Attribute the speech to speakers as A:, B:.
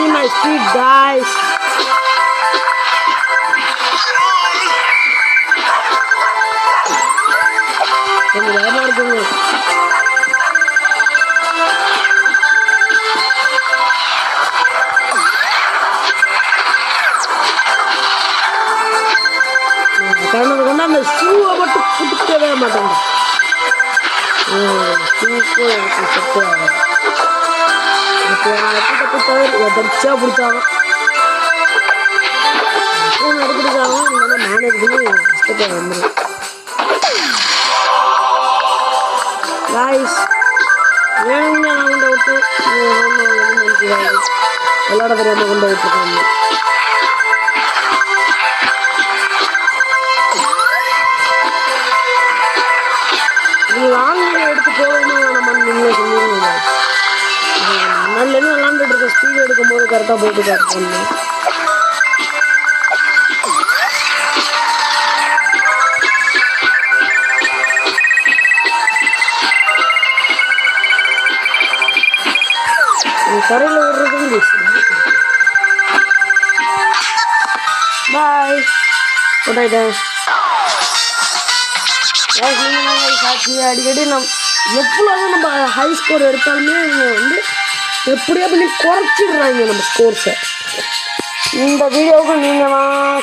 A: see my speed, guys. கொஞ்சம் வேகமா இருக்குங்க. கண்ணது கொண்டு அந்த ஷூவை மட்டும் பிடிக்கவே மாட்டேங்க. ஷூக்கு எனக்கு செட் ஆகும். இப்போ தப்பு தவிர எதர்ச்சியா பிடிச்சாங்க எடுத்துருக்காங்க. இல்லைன்னா நானே இஷ்டத்தை வந்துடும். காய்ஸ் வேணுங்க நான் கொண்டு விட்டு விளையாட தெரியாம கொண்டு விட்டுருக்காங்க. லாங் எடுத்து போகணுமா வேணாமான்னு நீங்களே சொல்லுவீங்க. முன்னாடிலேருந்து விளாண்டுட்டு இருக்க ஸ்பீடு எடுக்கும்போது கரெக்டாக போயிட்டு காட்டுவாங்க. கரையில் விடுறதுக்கு பாய் போட்டாயிட்டேன். அடிக்கடி எவ்வளவு நம்ம ஹை ஸ்கோர் எடுத்தாலுமே இவங்க வந்து எப்படியா பண்ணி குறைச்சிடுறாங்க நம்ம ஸ்கோர்ஸை. இந்த வீடியோவுக்கு நீங்களாம்